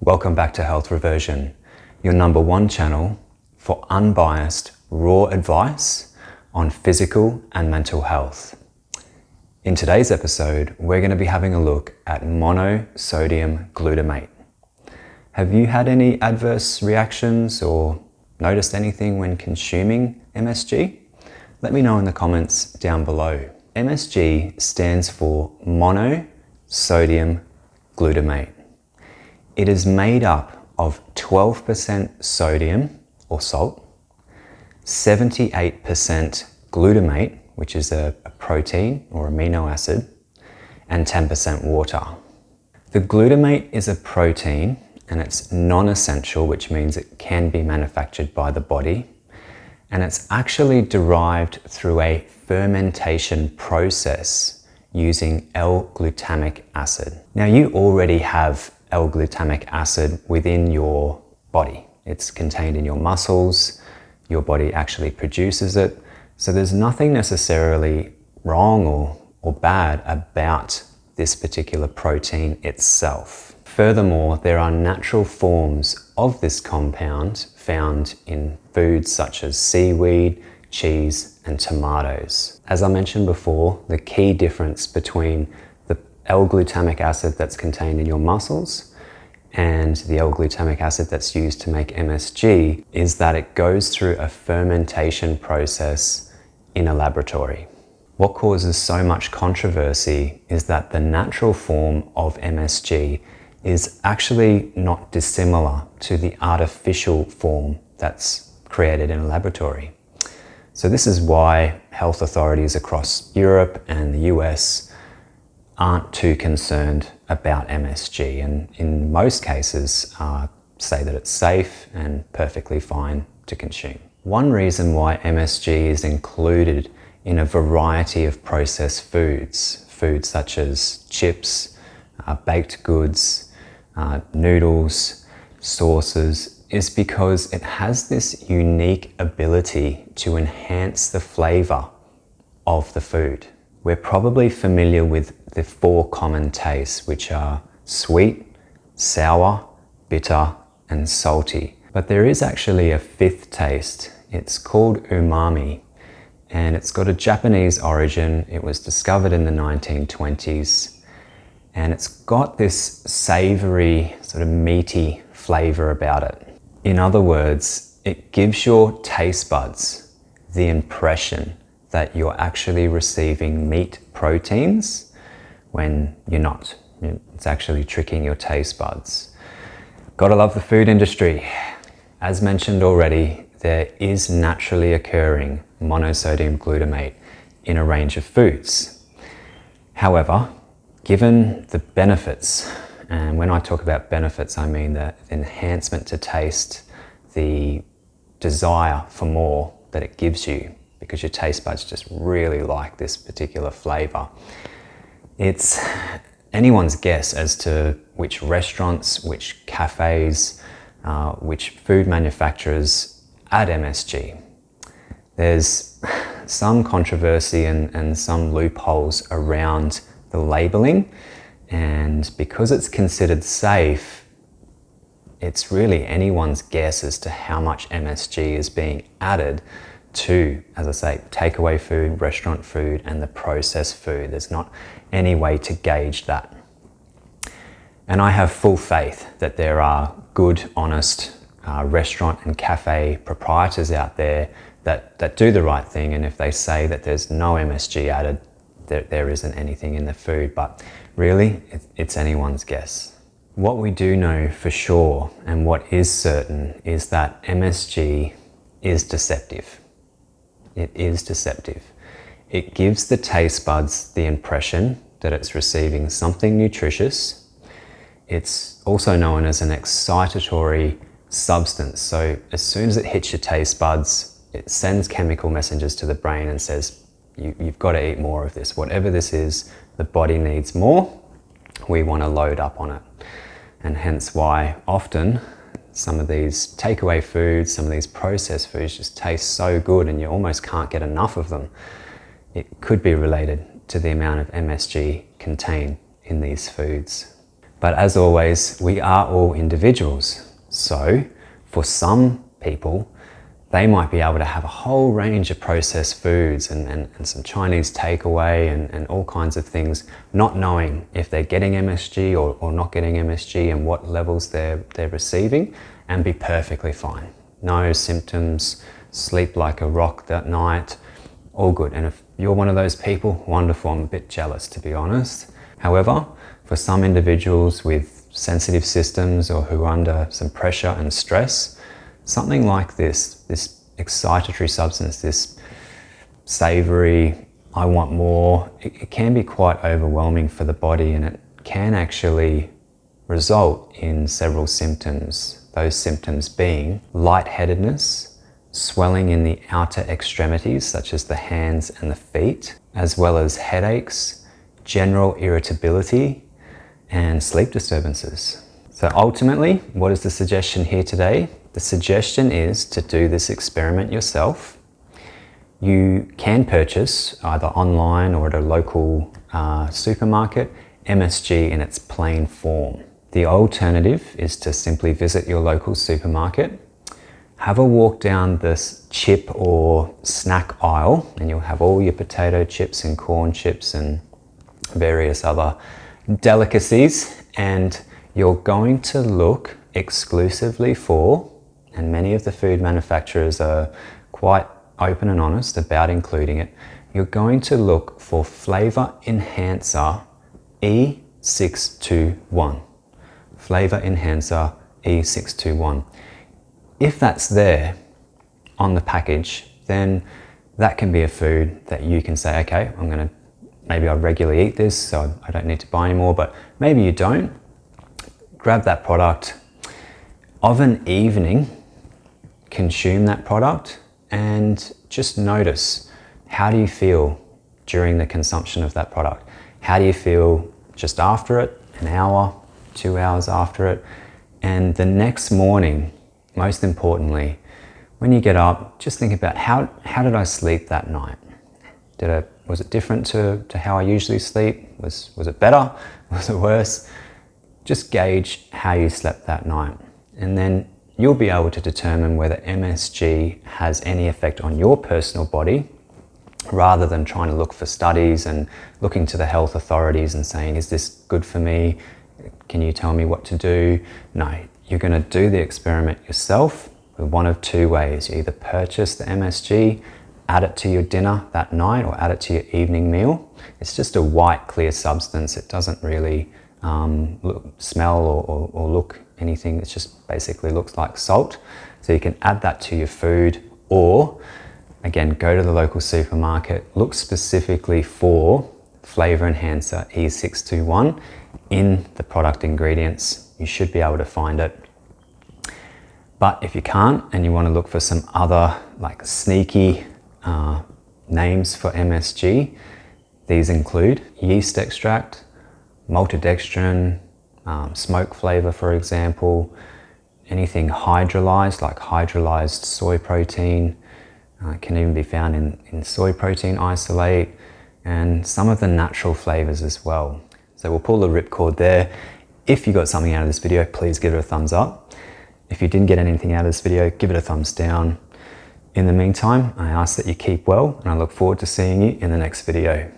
Welcome back to Health Reversion, your number one channel for unbiased, raw advice on physical and mental health. In today's episode, we're going to be having a look at monosodium glutamate. Have you had any adverse reactions or noticed anything when consuming MSG? Let me know in the comments down below. MSG stands for monosodium glutamate. It is made up of 12% sodium or salt, 78% glutamate, which is a protein or amino acid, and 10% water. The glutamate is a protein and it's non-essential, which means it can be manufactured by the body. And it's actually derived through a fermentation process using L-glutamic acid. Now you already have L-glutamic acid within your body. It's contained in your muscles, your body actually produces it. So there's nothing necessarily wrong or bad about this particular protein itself. Furthermore, there are natural forms of this compound found in foods such as seaweed, cheese, and tomatoes. As I mentioned before, the key difference between the L-glutamic acid that's contained in your muscles and the L-glutamic acid that's used to make MSG is that it goes through a fermentation process in a laboratory. What causes so much controversy is that the natural form of MSG is actually not dissimilar to the artificial form that's created in a laboratory. So this is why health authorities across Europe and the US aren't too concerned about MSG, and in most cases say that it's safe and perfectly fine to consume. One reason why MSG is included in a variety of processed foods such as chips, baked goods, noodles, sauces, is because it has this unique ability to enhance the flavor of the food. We're probably familiar with the four common tastes, which are sweet, sour, bitter, and salty. But there is actually a fifth taste. It's called umami, and it's got a Japanese origin. It was discovered in the 1920s, and it's got this savory, sort of meaty flavor about it. In other words, it gives your taste buds the impression that you're actually receiving meat proteins when you're not. It's actually tricking your taste buds. Gotta love the food industry. As mentioned already, there is naturally occurring monosodium glutamate in a range of foods. However, given the benefits, and when I talk about benefits, I mean the enhancement to taste, the desire for more that it gives you, because your taste buds just really like this particular flavor. It's anyone's guess as to which restaurants, which cafes, which food manufacturers add MSG. There's some controversy and some loopholes around the labeling, and because it's considered safe, it's really anyone's guess as to how much MSG is being added to, as I say, takeaway food, restaurant food, and the processed food. There's not any way to gauge that. And I have full faith that there are good, honest restaurant and cafe proprietors out there that do the right thing, and if they say that there's no MSG added, there isn't anything in the food. But really, it's anyone's guess. What we do know for sure, and what is certain, is that MSG is deceptive. It is deceptive. It gives the taste buds the impression that it's receiving something nutritious. It's also known as an excitatory substance. So as soon as it hits your taste buds, it sends chemical messages to the brain and says, you've got to eat more of this. Whatever this is, the body needs more. We want to load up on it. And hence why often some of these takeaway foods, some of these processed foods just taste so good and you almost can't get enough of them. It could be related to the amount of MSG contained in these foods. But as always, we are all individuals. So for some people, they might be able to have a whole range of processed foods and some Chinese takeaway and all kinds of things, not knowing if they're getting MSG or not getting MSG and what levels they're receiving, and be perfectly fine. No symptoms, sleep like a rock that night, all good. And if you're one of those people, wonderful. I'm a bit jealous, to be honest. However, for some individuals with sensitive systems or who are under some pressure and stress, something like this excitatory substance, this savory, I want more, it can be quite overwhelming for the body, and it can actually result in several symptoms. Those symptoms being lightheadedness, swelling in the outer extremities, such as the hands and the feet, as well as headaches, general irritability, and sleep disturbances. So ultimately, what is the suggestion here today? The suggestion is to do this experiment yourself. You can purchase either online or at a local supermarket MSG in its plain form. The alternative is to simply visit your local supermarket, have a walk down this chip or snack aisle, and you'll have all your potato chips and corn chips and various other delicacies, and you're going to look exclusively for, and many of the food manufacturers are quite open and honest about including it, you're going to look for flavor enhancer E621. Flavor enhancer E621. If that's there on the package, then that can be a food that you can say, okay, maybe I regularly eat this, so I don't need to buy anymore, but maybe you don't. Grab that product of an evening, consume that product, and just notice, how do you feel during the consumption of that product? How do you feel just after it, an hour, 2 hours after it? And the next morning, most importantly, when you get up, just think about how did I sleep that night? Was it different to how I usually sleep? Was it better? Was it worse? Just gauge how you slept that night, and then you'll be able to determine whether MSG has any effect on your personal body, rather than trying to look for studies and looking to the health authorities and saying, is this good for me? Can you tell me what to do? No, you're going to do the experiment yourself with one of two ways. You either purchase the MSG, add it to your dinner that night, or add it to your evening meal. It's just a white, clear substance. It doesn't really smell or look anything. It just basically looks like salt. So you can add that to your food, or again, go to the local supermarket, look specifically for flavor enhancer E621 in the product ingredients. You should be able to find it. But if you can't, and you want to look for some other like sneaky names for MSG, these include yeast extract, maltodextrin, smoke flavor, for example, anything hydrolyzed, like hydrolyzed soy protein, can even be found in soy protein isolate, and some of the natural flavors as well. So we'll pull the ripcord there. If you got something out of this video, please give it a thumbs up. If you didn't get anything out of this video, give it a thumbs down. In the meantime, I ask that you keep well, and I look forward to seeing you in the next video.